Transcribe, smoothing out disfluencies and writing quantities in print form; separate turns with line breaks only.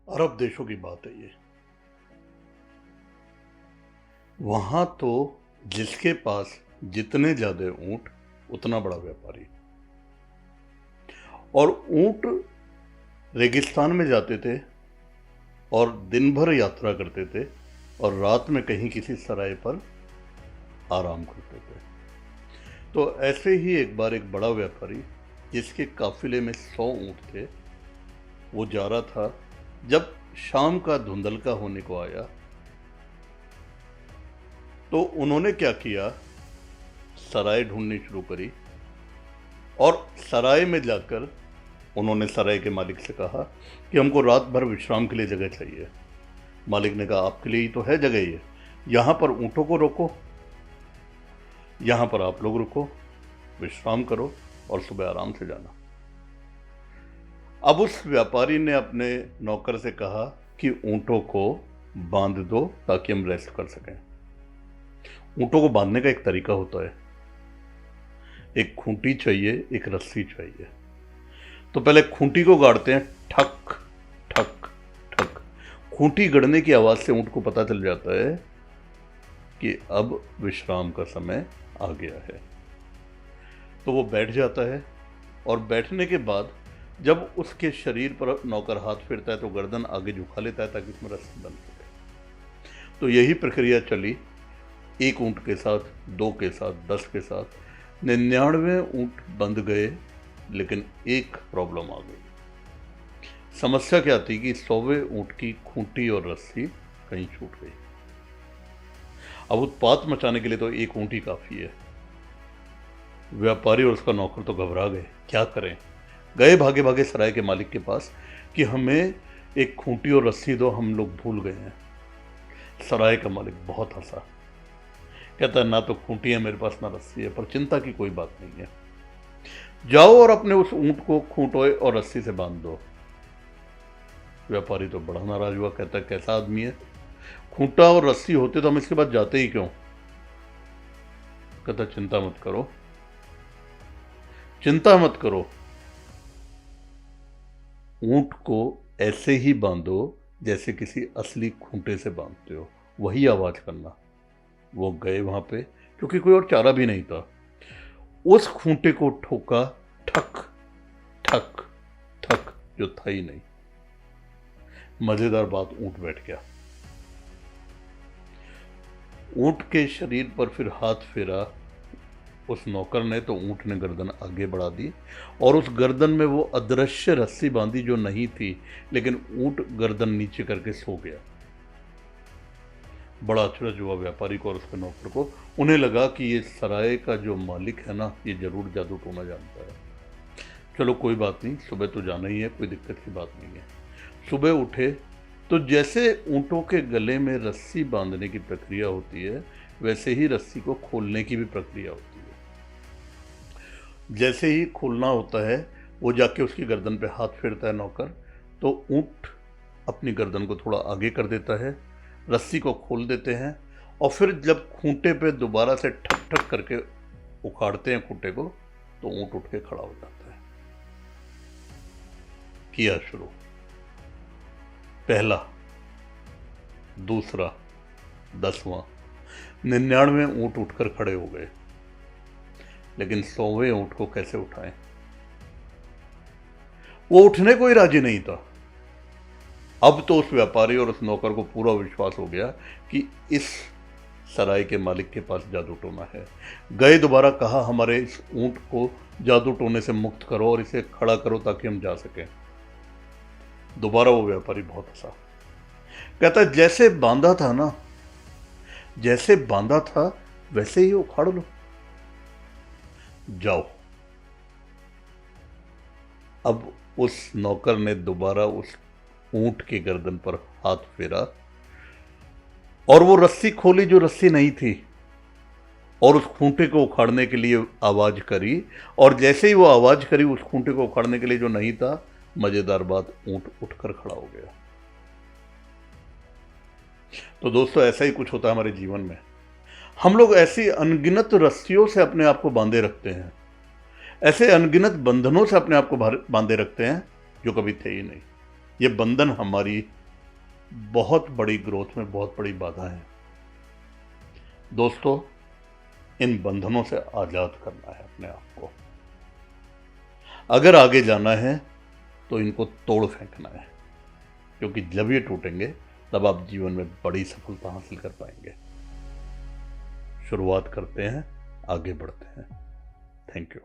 अरब देशों की बात है ये। वहां तो जिसके पास जितने ज्यादा ऊंट उतना बड़ा व्यापारी। और ऊंट रेगिस्तान में जाते थे और दिन भर यात्रा करते थे और रात में कहीं किसी सराय पर आराम करते थे। तो ऐसे ही एक बार एक बड़ा व्यापारी जिसके काफिले में 100 ऊंट थे, वो जा रहा था। जब शाम का धुंधलका होने को आया तो उन्होंने क्या किया, सराय ढूंढनी शुरू करी और सराय में जाकर उन्होंने सराय के मालिक से कहा कि हमको रात भर विश्राम के लिए जगह चाहिए। मालिक ने कहा, आपके लिए ही तो है जगह ये, यहाँ पर ऊँटों को रोको, यहाँ पर आप लोग रुको, विश्राम करो और सुबह आराम से जाना। अब उस व्यापारी ने अपने नौकर से कहा कि ऊँटों को बांध दो ताकि हम रेस्ट कर सकें। ऊँटों को बांधने का एक तरीका होता है, एक खूंटी चाहिए, एक रस्सी चाहिए। तो पहले खूंटी को गाड़ते हैं, ठक ठक ठक। खूंटी गड़ने की आवाज से ऊँट को पता चल जाता है कि अब विश्राम का समय आ गया है। तो वो बैठ जाता है और बैठने के बाद जब उसके शरीर पर नौकर हाथ फेरता है तो गर्दन आगे झुका लेता है ताकि उसमें रस्सी बंध सके। तो यही प्रक्रिया चली, एक ऊँट के साथ, 2 के साथ, 10 के साथ, 99 ऊँट बंध गए। लेकिन एक प्रॉब्लम आ गई। समस्या क्या थी कि 100वें ऊँट की खूंटी और रस्सी कहीं छूट गई। अब उत्पात मचाने के लिए तो एक ऊँट ही काफी है। व्यापारी और उसका नौकर तो घबरा गए, क्या करें। गए भागे भागे सराय के मालिक के पास कि हमें एक खूंटी और रस्सी दो, हम लोग भूल गए हैं। सराय का मालिक बहुत हंसा, कहता है, ना तो खूंटी है मेरे पास, ना रस्सी है, पर चिंता की कोई बात नहीं है। जाओ और अपने उस ऊंट को खूंटों और रस्सी से बांध दो। व्यापारी तो बड़ा नाराज हुआ, कहता है, कैसा आदमी है, खूंटा और रस्सी होते तो हम इसके बाद जाते ही क्यों। कहता, चिंता मत करो, चिंता मत करो, ऊंट को ऐसे ही बांधो जैसे किसी असली खूंटे से बांधते हो, वही आवाज करना। वो गए वहां पे, क्योंकि कोई और चारा भी नहीं था। उस खूंटे को ठोका, ठक ठक ठक, जो था ही नहीं। मजेदार बात, ऊंट बैठ गया। ऊंट के शरीर पर फिर हाथ फेरा उस नौकर ने, तो ऊंट ने गर्दन आगे बढ़ा दी और उस गर्दन में वो अदृश्य रस्सी बांधी जो नहीं थी, लेकिन ऊंट गर्दन नीचे करके सो गया। बड़ा अचरज हुआ व्यापारी को और उसके नौकर को। उन्हें लगा कि ये सराय का जो मालिक है ना, ये जरूर जादू टोना जानता है। चलो कोई बात नहीं, सुबह तो जाना ही है, कोई दिक्कत की बात नहीं है। सुबह उठे तो जैसे ऊँटों के गले में रस्सी बांधने की प्रक्रिया होती है, वैसे ही रस्सी को खोलने की भी प्रक्रिया होती है। जैसे ही खोलना होता है, वो जाके उसकी गर्दन पे हाथ फेरता है नौकर, तो ऊँट अपनी गर्दन को थोड़ा आगे कर देता है, रस्सी को खोल देते हैं और फिर जब खूंटे पे दोबारा से ठक ठक करके उखाड़ते हैं खूंटे को, तो ऊँट उठ के खड़ा हो जाता है। किया शुरू, पहला, दूसरा, 10वां, 99 ऊँट उठकर खड़े हो गए। लेकिन 100वें ऊँट को कैसे उठाएं? वो उठने को ही राजी नहीं था। अब तो उस व्यापारी और उस नौकर को पूरा विश्वास हो गया कि इस सराय के मालिक के पास जादू टोना है। गए दोबारा, कहा, हमारे इस ऊंट को जादू टोने से मुक्त करो और इसे खड़ा करो ताकि हम जा सकें। दोबारा वो व्यापारी बहुत हंसा, कहता, जैसे बांधा था ना, जैसे बांधा था वैसे ही उखाड़ लो, जाओ। अब उस नौकर ने दोबारा उस ऊंट की गर्दन पर हाथ फेरा और वो रस्सी खोली जो रस्सी नहीं थी, और उस खूंटे को उखाड़ने के लिए आवाज करी, और जैसे ही वो आवाज करी उस खूंटे को उखाड़ने के लिए जो नहीं था, मजेदार बात, ऊंट उठकर खड़ा हो गया। तो दोस्तों, ऐसा ही कुछ होता है हमारे जीवन में। हम लोग ऐसी अनगिनत रस्सियों से अपने आप को बांधे रखते हैं, ऐसे अनगिनत बंधनों से अपने आप को बांधे रखते हैं जो कभी थे ही नहीं। ये बंधन हमारी बहुत बड़ी ग्रोथ में बहुत बड़ी बाधा है। दोस्तों, इन बंधनों से आजाद करना है अपने आप को। अगर आगे जाना है तो इनको तोड़ फेंकना है, क्योंकि जब ये टूटेंगे तब आप जीवन में बड़ी सफलता हासिल कर पाएंगे। शुरुआत करते हैं, आगे बढ़ते हैं। Thank you.